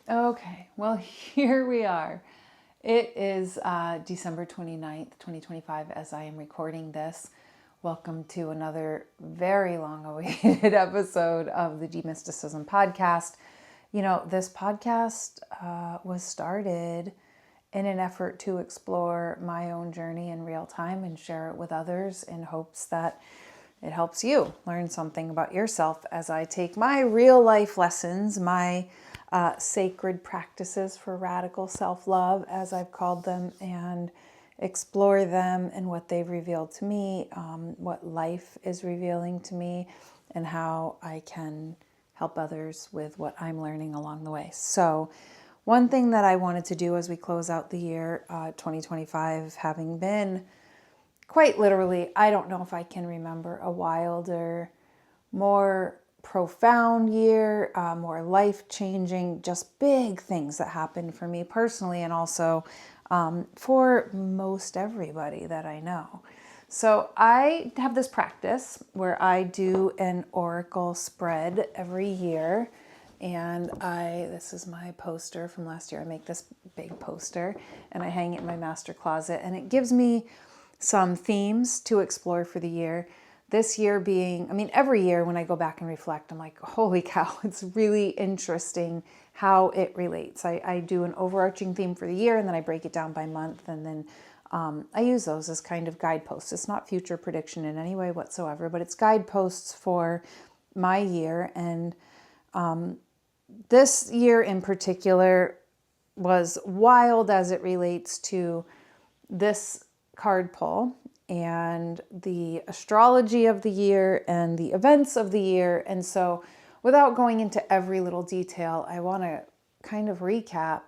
Okay, well, here we are. It is December 29th, 2025, as I am recording this. Welcome to another very long awaited episode of the Demysticism podcast. You know, this podcast was started in an effort to explore my own journey in real time and share it with others in hopes that it helps you learn something about yourself as I take my real life lessons, my sacred practices for radical self-love, as I've called them, and explore them and what they've revealed to me, what life is revealing to me, and how I can help others with what I'm learning along the way. So one thing that I wanted to do as we close out the year 2025, having been quite literally, I don't know if I can remember a wilder, more profound year, more life-changing, just big things that happened for me personally and also for most everybody that I know. So I have this practice where I do an oracle spread every year. And this is my poster from last year. I make this big poster and I hang it in my master closet, and it gives me some themes to explore for the year. This year being, every year when I go back and reflect, I'm like, holy cow, it's really interesting how it relates. I do an overarching theme for the year and then I break it down by month, and then I use those as kind of guideposts. It's not future prediction in any way whatsoever, but it's guideposts for my year. And this year in particular was wild as it relates to this card pull and the astrology of the year and the events of the year. And so without going into every little detail, I want to kind of recap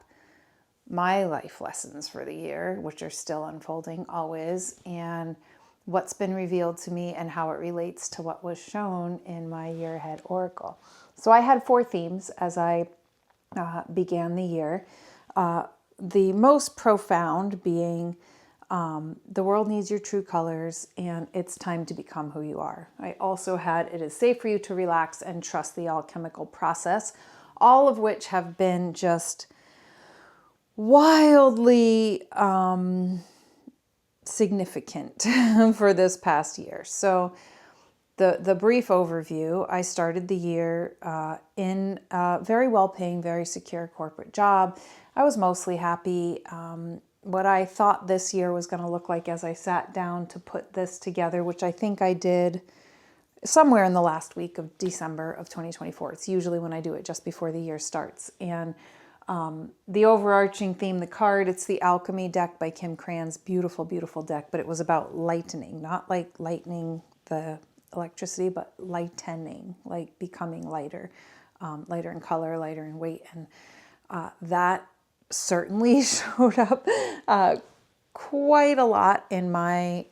my life lessons for the year, which are still unfolding always, and what's been revealed to me and how it relates to what was shown in my year ahead oracle. So I had 4 themes as I began the year. The most profound being the world needs your true colors and it's time to become who you are. I also had it is safe for you to relax and trust the alchemical process, all of which have been just wildly significant for this past year. So the brief overview, I started the year in a very well-paying, very secure corporate job. I was mostly happy. What I thought this year was going to look like as I sat down to put this together, which I think I did somewhere in the last week of December of 2024. It's usually when I do it just before the year starts. And the overarching theme, the card, it's the Alchemy deck by Kim Cran's beautiful, beautiful deck, but it was about lightening, not like lightning the electricity, but lightening, like becoming lighter, lighter in color, lighter in weight. And that certainly showed up quite a lot in my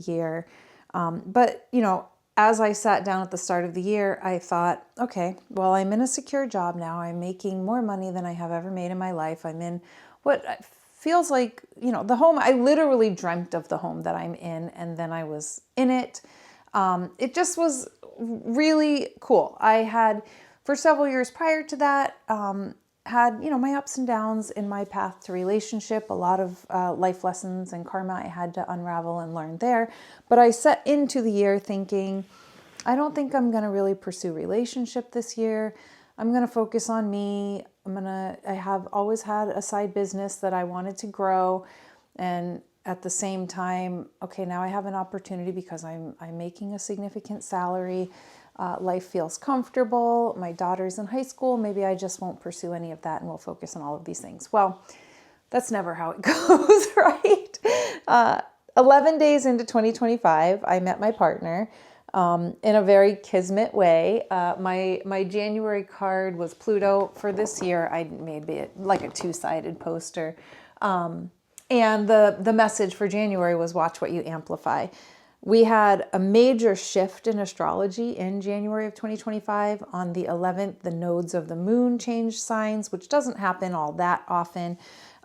year. But you know, as I sat down at the start of the year, I thought, okay, well, I'm in a secure job now. I'm making more money than I have ever made in my life. I'm in what feels like, you know, the home. I literally dreamt of the home that I'm in, and then I was in it. It just was really cool. I had, for several years prior to that, had, you know, my ups and downs in my path to relationship, a lot of life lessons and karma I had to unravel and learn there. But I set into the year thinking, I don't think I'm going to really pursue relationship this year. I'm going to focus on me. I have always had a side business that I wanted to grow. And at the same time, okay, now I have an opportunity because I'm making a significant salary. Life feels comfortable. My daughter's in high school. Maybe I just won't pursue any of that and we'll focus on all of these things. Well, that's never how it goes, right? 11 days into 2025, I met my partner in a very kismet way. My January card was Pluto. For this year, I made it like a 2-sided poster. And the message for January was watch what you amplify. We had a major shift in astrology in January of 2025. On the 11th, the nodes of the moon changed signs, which doesn't happen all that often.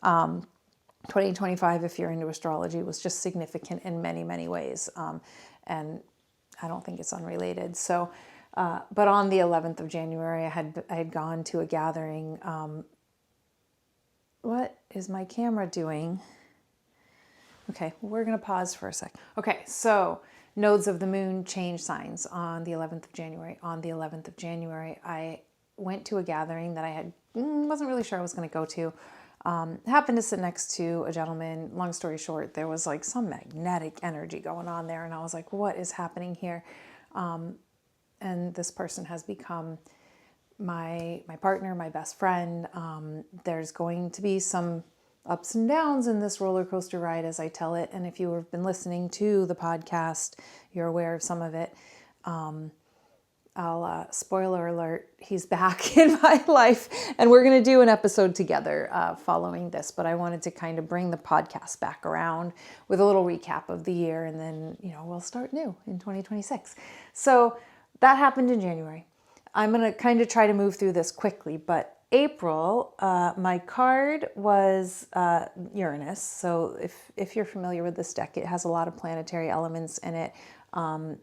2025, if you're into astrology, was just significant in many, many ways. And I don't think it's unrelated. So, but on the 11th of January, I had gone to a gathering what is my camera doing? Okay, we're going to pause for a sec. Okay, so nodes of the moon change signs on the 11th of January. On the 11th of January, I went to a gathering that I wasn't really sure I was going to go to. Happened to sit next to a gentleman. Long story short, there was like some magnetic energy going on there, and I was like, what is happening here? And this person has become my partner, my best friend. There's going to be some ups and downs in this roller coaster ride as I tell it. And if you have been listening to the podcast, you're aware of some of it. I'll spoiler alert, he's back in my life, and we're going to do an episode together following this. But I wanted to kind of bring the podcast back around with a little recap of the year, and then we'll start new in 2026. So that happened in January. I'm going to kind of try to move through this quickly, but April, my card was Uranus. So if you're familiar with this deck, it has a lot of planetary elements in it.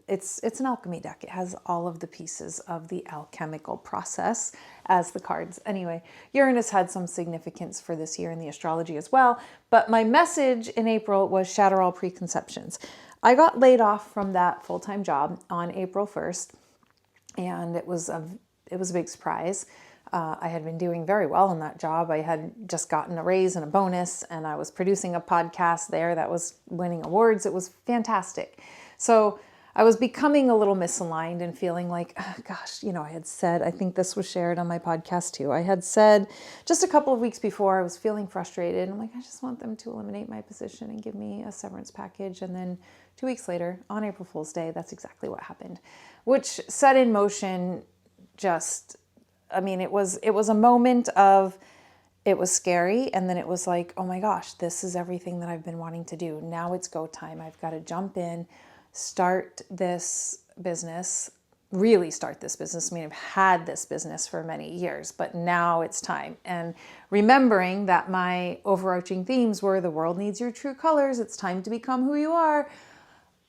It's an alchemy deck. It has all of the pieces of the alchemical process as the cards. Anyway, Uranus had some significance for this year in the astrology as well. But my message in April was shatter all preconceptions. I got laid off from that full-time job on April 1st. And it was a big surprise. I had been doing very well in that job. I had just gotten a raise and a bonus, and I was producing a podcast there that was winning awards. It was fantastic. So I was becoming a little misaligned and feeling like, oh, gosh, I had said, I think this was shared on my podcast too. I had said just a couple of weeks before, I was feeling frustrated. I'm like, I just want them to eliminate my position and give me a severance package. And then 2 weeks later, on April Fool's Day, that's exactly what happened, which set in motion it was a moment of, it was scary. And then it was like, oh my gosh, this is everything that I've been wanting to do. Now it's go time. I've got to jump in, start this business, really start this business. I've had this business for many years, but now it's time. And remembering that my overarching themes were the world needs your true colors. It's time to become who you are.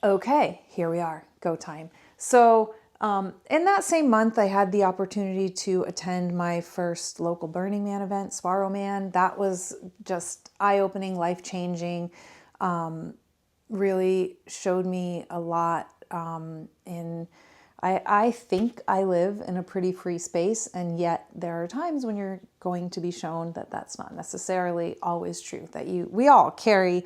Okay, here we are, go time. So in that same month, I had the opportunity to attend my first local Burning Man event, Sparrow Man. That was just eye-opening, life-changing, really showed me a lot. I think I live in a pretty free space, and yet there are times when you're going to be shown that that's not necessarily always true, that we all carry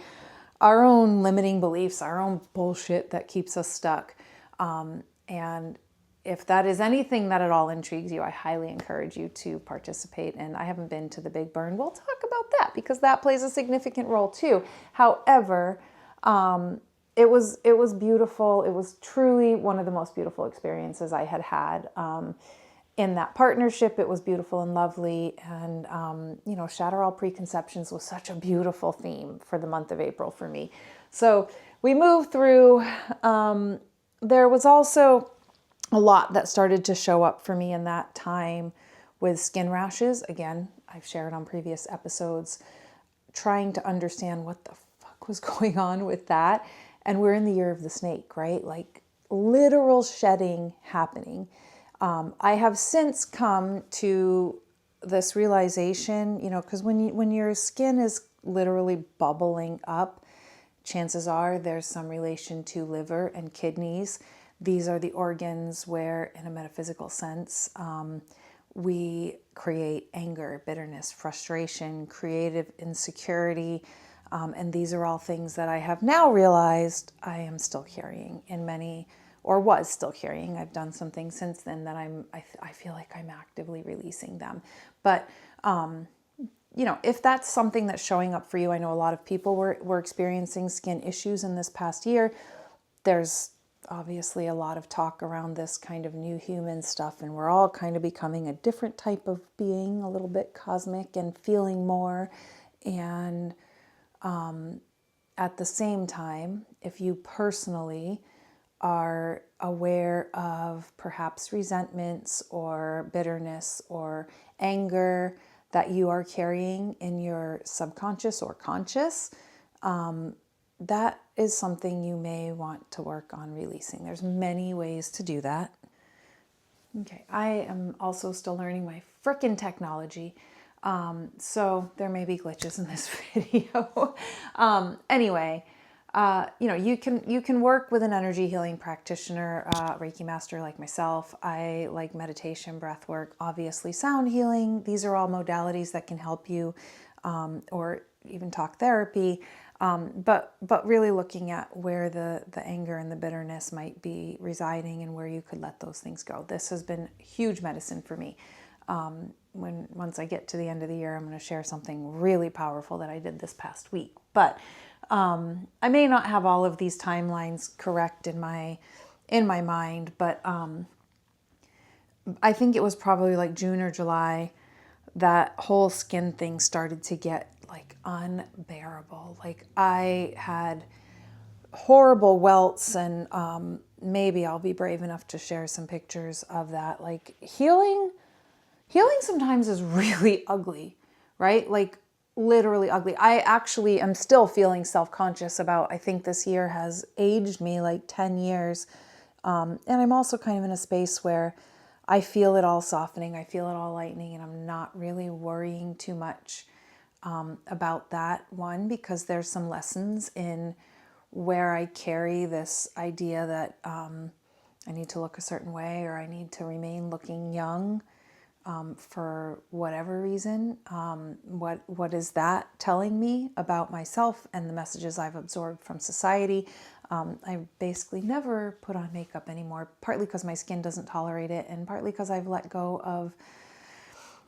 our own limiting beliefs, our own bullshit that keeps us stuck. And if that is anything that at all intrigues you, I highly encourage you to participate. And I haven't been to the Big Burn. We'll talk about that because that plays a significant role too. However, it was beautiful. It was truly one of the most beautiful experiences I had had in that partnership. It was beautiful and lovely. And, shatter all preconceptions was such a beautiful theme for the month of April for me. So we moved through. There was also a lot that started to show up for me in that time with skin rashes. Again, I've shared on previous episodes, trying to understand what the fuck was going on with that. And we're in the year of the snake, right? Like literal shedding happening. I have since come to this realization, because when your skin is literally bubbling up, chances are there's some relation to liver and kidneys. These are the organs where, in a metaphysical sense, we create anger, bitterness, frustration, creative insecurity. And these are all things that I have now realized I am still carrying was still carrying. I've done some things since then that I feel like I'm actively releasing them. But, if that's something that's showing up for you, I know a lot of people were experiencing skin issues in this past year. There's obviously a lot of talk around this kind of new human stuff, and we're all kind of becoming a different type of being, a little bit cosmic and feeling more. And at the same time, if you personally are aware of perhaps resentments or bitterness or anger that you are carrying in your subconscious or conscious, that is something you may want to work on releasing. There's many ways to do that. Okay, I am also still learning my frickin' technology. So there may be glitches in this video. Anyway, you can work with an energy healing practitioner, Reiki master like myself. I like meditation, breath work, obviously sound healing. These are all modalities that can help you, or even talk therapy. But really looking at where the anger and the bitterness might be residing and where you could let those things go. This has been huge medicine for me. Once I get to the end of the year, I'm going to share something really powerful that I did this past week. But I may not have all of these timelines correct in my mind, but I think it was probably like June or July that whole skin thing started to get like unbearable. Like I had horrible welts, and maybe I'll be brave enough to share some pictures of that. Like healing sometimes is really ugly, right? Like literally ugly. I actually am still feeling self-conscious about, I think this year has aged me like 10 years. And I'm also kind of in a space where I feel it all softening. I feel it all lightening, and I'm not really worrying too much about that one, because there's some lessons in where I carry this idea that I need to look a certain way, or I need to remain looking young for whatever reason. What is that telling me about myself and the messages I've absorbed from society? I basically never put on makeup anymore, partly because my skin doesn't tolerate it, and partly because I've let go of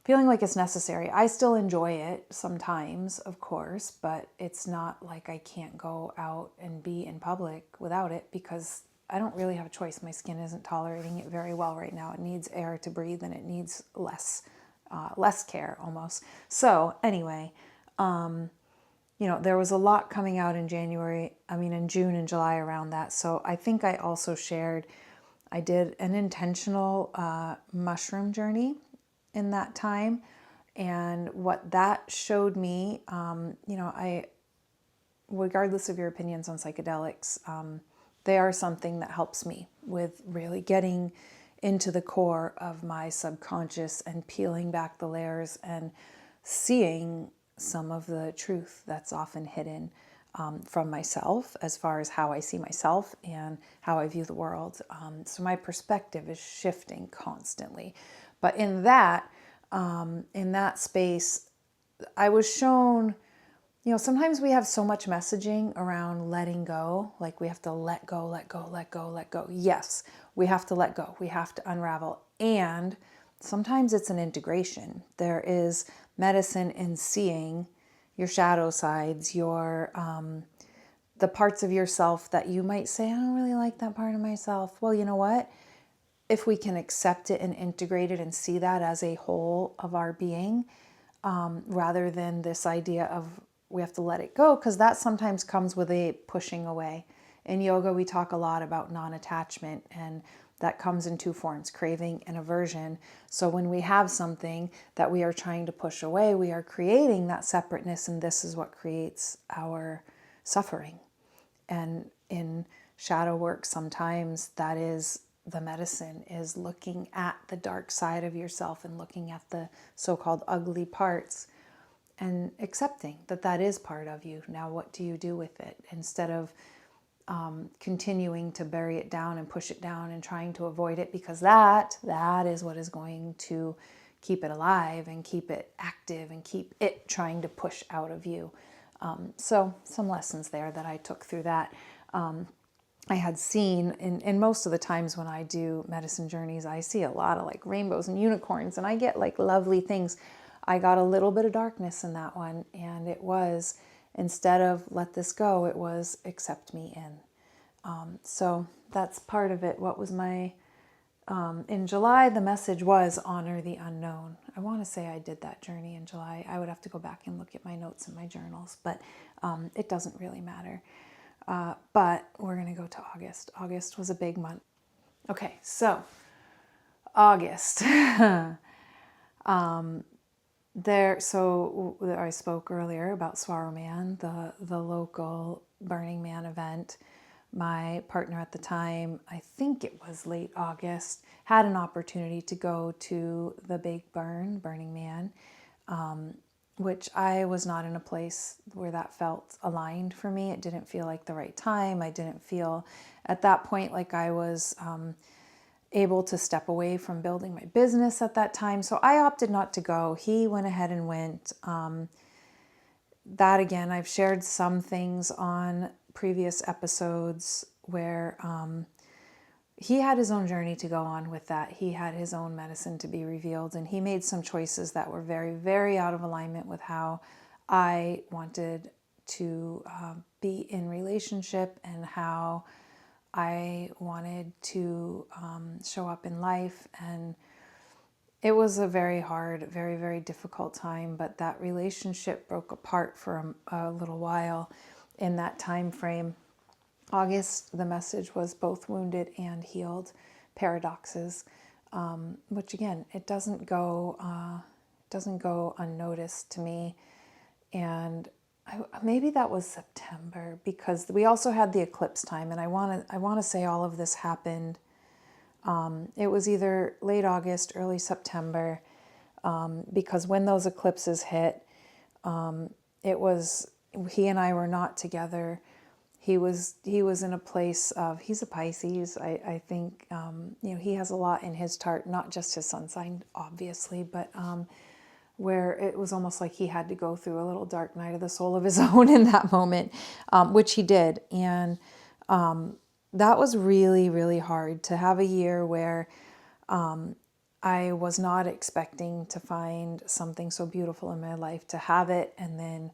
feeling like it's necessary. I still enjoy it sometimes, of course, but it's not like I can't go out and be in public without it, because I don't really have a choice. My skin isn't tolerating it very well right now. It needs air to breathe, and it needs less care almost. So anyway, there was a lot coming out in June and July around that. So I think I also shared, I did an intentional mushroom journey in that time. And what that showed me, regardless of your opinions on psychedelics, they are something that helps me with really getting into the core of my subconscious and peeling back the layers and seeing some of the truth that's often hidden from myself, as far as how I see myself and how I view the world. So my perspective is shifting constantly. But in that space, I was shown, sometimes we have so much messaging around letting go, like we have to let go, let go, let go, let go. Yes, we have to let go. We have to unravel. And sometimes it's an integration. There is medicine in seeing your shadow sides, the parts of yourself that you might say, I don't really like that part of myself. Well, you know what? If we can accept it and integrate it and see that as a whole of our being, rather than this idea of we have to let it go, because that sometimes comes with a pushing away. In yoga, we talk a lot about non-attachment, and that comes in two forms, craving and aversion. So when we have something that we are trying to push away, we are creating that separateness, and this is what creates our suffering. And in shadow work, sometimes that is the medicine, is looking at the dark side of yourself and looking at the so-called ugly parts and accepting that that is part of you. Now, what do you do with it? Instead of continuing to bury it down and push it down and trying to avoid it, because that is what is going to keep it alive and keep it active and keep it trying to push out of you. So some lessons there that I took through that. I had seen in most of the times when I do medicine journeys, I see a lot of like rainbows and unicorns, and I get like lovely things. I got a little bit of darkness in that one, and it was, instead of let this go, it was accept me in. So that's part of it. What was my, in July, the message was honor the unknown. I want to say I did that journey in July. I would have to go back and look at my notes and my journals, but it doesn't really matter. But we're going to go to August. August was a big month. Okay, so August. I spoke earlier about Swaruman, the local Burning Man event. My partner at the time, I think it was late August, had an opportunity to go to the big Burning Man. which I was not in a place where that felt aligned for me. It didn't feel like the right time. I didn't feel at that point like I was able to step away from building my business at that time. So I opted not to go. He went ahead and went. That again, I've shared some things on previous episodes where he had his own journey to go on with that. He had his own medicine to be revealed, and he made some choices that were very, very out of alignment with how I wanted to be in relationship and how I wanted to show up in life. And it was a very hard, very, very difficult time, but that relationship broke apart for a little while in that time frame. August, the message was both wounded and healed, paradoxes, which again, it doesn't go unnoticed to me. And maybe that was September, because we also had the eclipse time, and I want to say all of this happened. It was either late August, early September, because when those eclipses hit, it was he and I were not together. He was in a place of, he's a Pisces. I think, he has a lot in his chart, not just his sun sign, obviously, but where it was almost like he had to go through a little dark night of the soul of his own in that moment, which he did. And that was really, really hard to have a year where I was not expecting to find something so beautiful in my life, to have it and then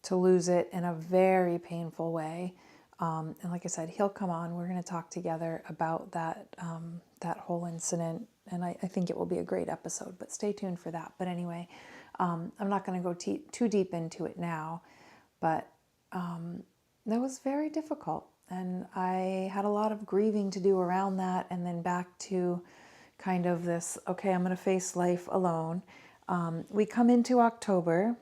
to lose it in a very painful way. And like I said, he'll come on. We're going to talk together about that whole incident, and I think it will be a great episode. But stay tuned for that. But anyway, I'm not going to go too deep into it now. But that was very difficult, and I had a lot of grieving to do around that, and then back to kind of this. Okay, I'm going to face life alone. We come into October.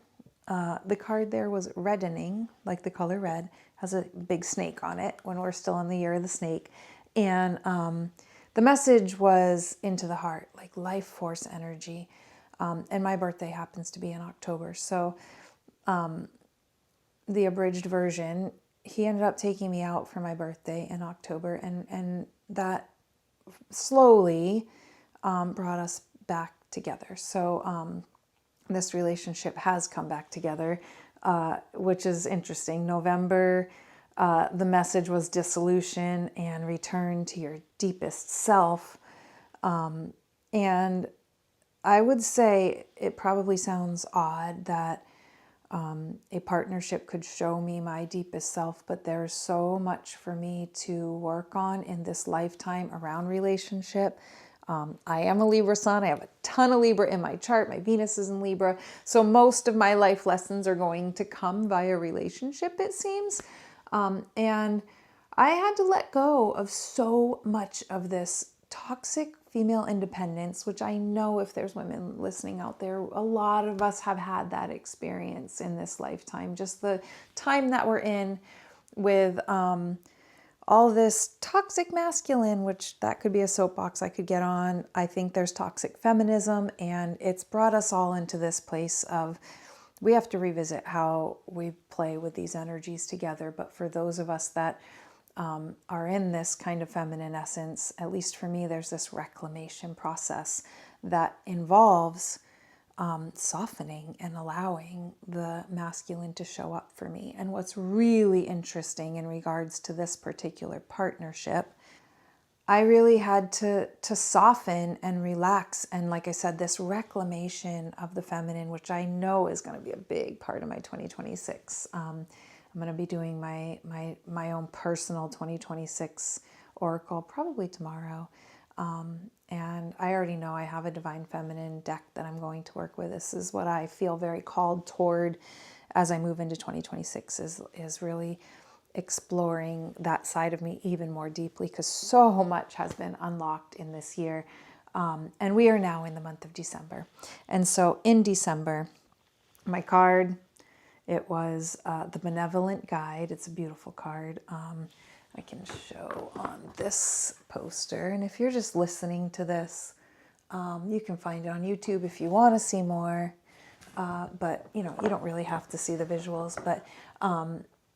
The card there was reddening, like the color red, has a big snake on it when we're still in the year of the snake. And the message was into the heart, like life force energy. And my birthday happens to be in October. So the abridged version, he ended up taking me out for my birthday in October. And that slowly brought us back together. So this relationship has come back together, which is interesting. November, the message was dissolution and return to your deepest self. And I would say it probably sounds odd that a partnership could show me my deepest self, but there's so much for me to work on in this lifetime around relationship. I am a Libra sun. I have a ton of Libra in my chart. My Venus is in Libra. So most of my life lessons are going to come via relationship, it seems. And I had to let go of so much of this toxic female independence, which I know if there's women listening out there, a lot of us have had that experience in this lifetime. Just the time that we're in with all this toxic masculine, which that could be a soapbox I could get on. I think there's toxic feminism, and it's brought us all into this place of we have to revisit how we play with these energies together. But for those of us that are in this kind of feminine essence, at least for me, there's this reclamation process that involves softening and allowing the masculine to show up for me. And what's really interesting in regards to this particular partnership, I really had to soften and relax. And like I said, this reclamation of the feminine, which I know is going to be a big part of my 2026. I'm going to be doing my own personal 2026 oracle probably tomorrow. And I already know I have a Divine Feminine deck that I'm going to work with. This is what I feel very called toward as I move into 2026 is really exploring that side of me even more deeply, because so much has been unlocked in this year. And we are now in the month of December. And so in December, my card, it was the Benevolent Guide. It's a beautiful card. I can show on this poster. And if you're just listening to this, you can find it on YouTube if you want to see more. But you don't really have to see the visuals. But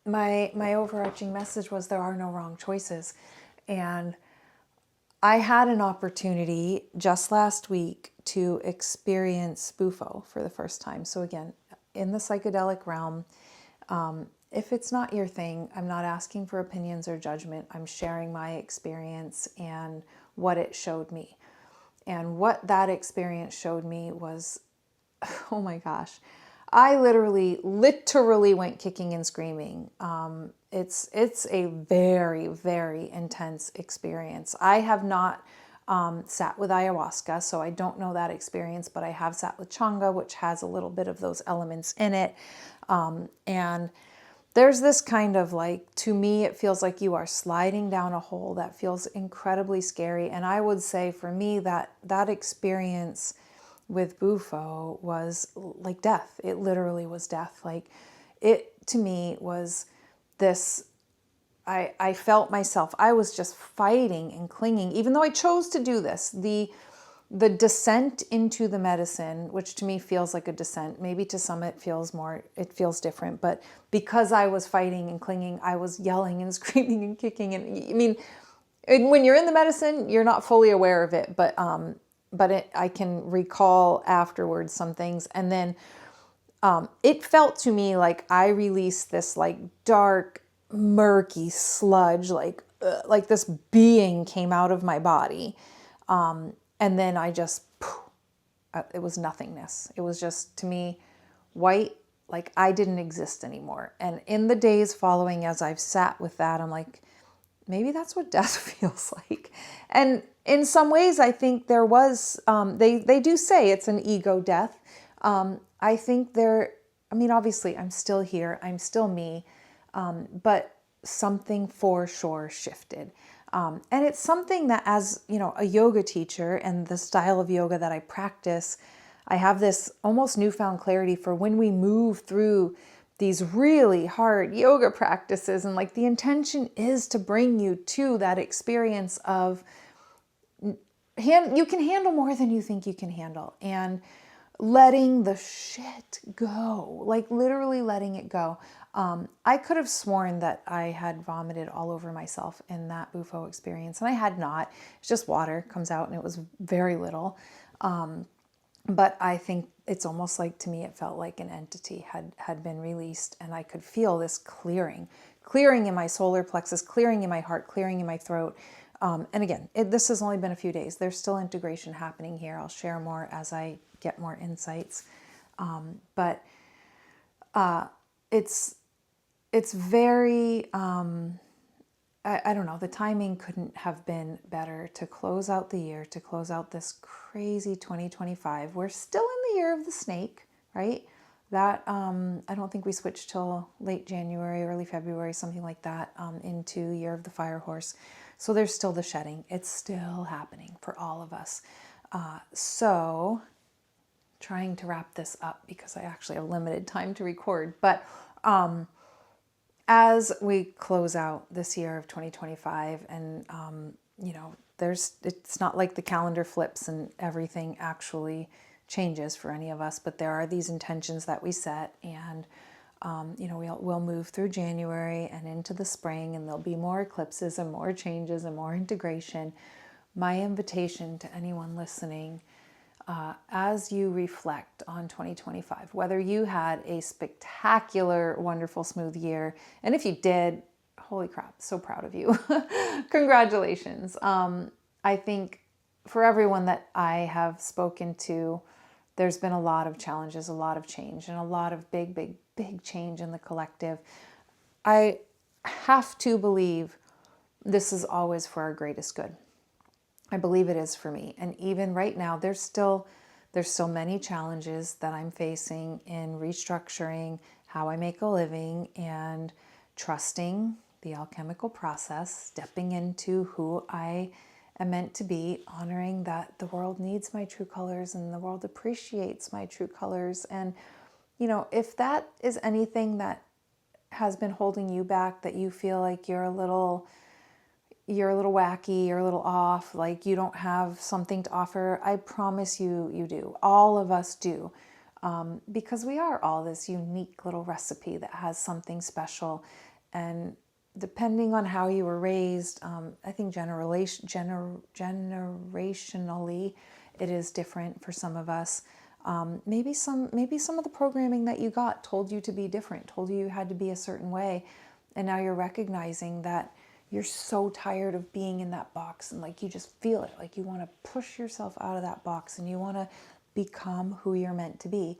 my overarching message was there are no wrong choices. And I had an opportunity just last week to experience Bufo for the first time. So again, in the psychedelic realm, if it's not your thing, I'm not asking for opinions or judgment. I'm sharing my experience and what it showed me. And what that experience showed me was, oh my gosh, I literally went kicking and screaming. It's a very, very intense experience. I have not sat with ayahuasca, so I don't know that experience, but I have sat with changa, which has a little bit of those elements in it. And there's this kind of like, to me, it feels like you are sliding down a hole that feels incredibly scary. And I would say for me that experience with Bufo was like death. It literally was death. Like it to me was this, I felt myself, I was just fighting and clinging, even though I chose to do this. The descent into the medicine, which to me feels like a descent, maybe to some it feels different, but because I was fighting and clinging, I was yelling and screaming and kicking. And I mean, when you're in the medicine, you're not fully aware of it, but I can recall afterwards some things. And then it felt to me like I released this like dark, murky sludge, like this being came out of my body. And then I just, it was nothingness. It was just, to me, white, like I didn't exist anymore. And in the days following, as I've sat with that, I'm like, maybe that's what death feels like. And in some ways, I think there was, they do say it's an ego death. I think obviously I'm still here, I'm still me, but something for sure shifted. And it's something that, as a yoga teacher and the style of yoga that I practice, I have this almost newfound clarity for when we move through these really hard yoga practices. And like the intention is to bring you to that experience of you can handle more than you think you can handle, and letting the shit go, like literally letting it go. I could have sworn that I had vomited all over myself in that Bufo experience, and I had not. It's just water comes out, and it was very little. But I think it's almost like, to me, it felt like an entity had been released, and I could feel this clearing in my solar plexus, clearing in my heart, clearing in my throat. And again, this has only been a few days. There's still integration happening here. I'll share more as I get more insights. But it's very, I don't know, the timing couldn't have been better to close out the year, to close out this crazy 2025. We're still in the year of the snake, right? That, I don't think we switched till late January, early February, something like that, into year of the fire horse. So there's still the shedding. It's still happening for all of us. So trying to wrap this up because I actually have limited time to record. But as we close out this year of 2025, and it's not like the calendar flips and everything actually changes for any of us, but there are these intentions that we set, and we'll move through January and into the spring, and there'll be more eclipses and more changes and more integration. My invitation to anyone listening, as you reflect on 2025, whether you had a spectacular, wonderful, smooth year, and if you did, holy crap, so proud of you. Congratulations. I think for everyone that I have spoken to, there's been a lot of challenges, a lot of change, and a lot of big, big, big change in the collective. I have to believe this is always for our greatest good. I believe it is for me. And even right now, there's still many challenges that I'm facing in restructuring how I make a living and trusting the alchemical process, stepping into who I am meant to be, honoring that the world needs my true colors and the world appreciates my true colors. And, if that is anything that has been holding you back, that you feel like you're a little wacky, you're a little off, like you don't have something to offer, I promise you, you do. All of us do. because we are all this unique little recipe that has something special. And depending on how you were raised, I think generationally, it is different for some of us. Maybe some of the programming that you got told you to be different, told you had to be a certain way. And now you're recognizing that you're so tired of being in that box, and like you just feel it, like you want to push yourself out of that box and you want to become who you're meant to be.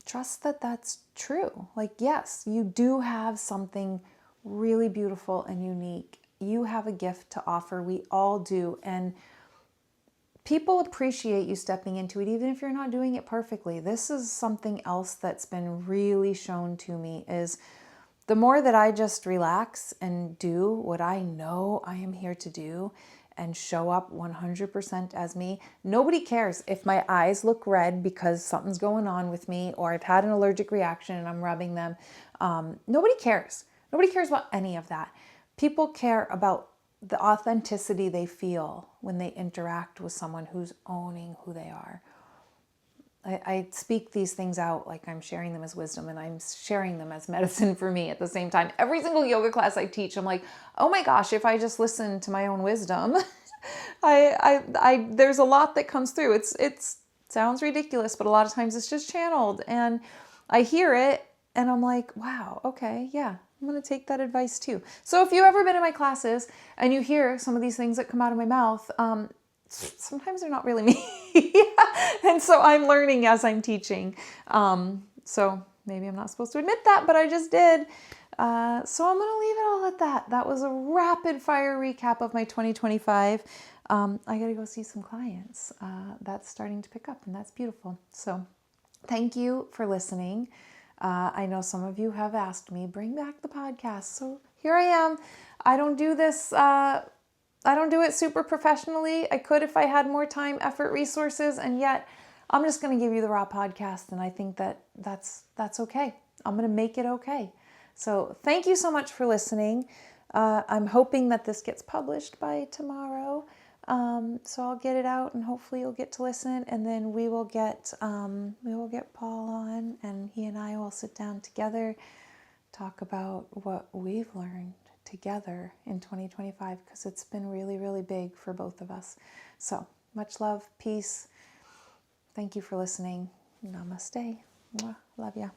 Trust that that's true. Like, yes, you do have something really beautiful and unique. You have a gift to offer. We all do. And people appreciate you stepping into it, even if you're not doing it perfectly. This is something else that's been really shown to me is the more that I just relax and do what I know I am here to do and show up 100% as me, nobody cares if my eyes look red because something's going on with me or I've had an allergic reaction and I'm rubbing them. Nobody cares. Nobody cares about any of that. People care about the authenticity they feel when they interact with someone who's owning who they are. I speak these things out like I'm sharing them as wisdom, and I'm sharing them as medicine for me at the same time. Every single yoga class I teach, I'm like, oh my gosh, if I just listen to my own wisdom, there's a lot that comes through. It sounds ridiculous, but a lot of times it's just channeled, and I hear it, and I'm like, wow, okay, yeah, I'm going to take that advice too. So if you've ever been in my classes and you hear some of these things that come out of my mouth, sometimes they're not really me. And so I'm learning as I'm teaching. So maybe I'm not supposed to admit that, but I just did. So I'm going to leave it all at that. That was a rapid fire recap of my 2025. I got to go see some clients. That's starting to pick up, and that's beautiful. So thank you for listening. I know some of you have asked me, bring back the podcast. So here I am. I don't do this. I don't do it super professionally. I could if I had more time, effort, resources, and yet I'm just going to give you the raw podcast, and I think that that's okay. I'm going to make it okay. So thank you so much for listening. I'm hoping that this gets published by tomorrow. So I'll get it out, and hopefully you'll get to listen, and then we will get Paul on, and he and I will sit down together, talk about what we've learned together in 2025, because it's been really, really big for both of us. So much love, peace. Thank you for listening. Namaste. Mwah. Love ya.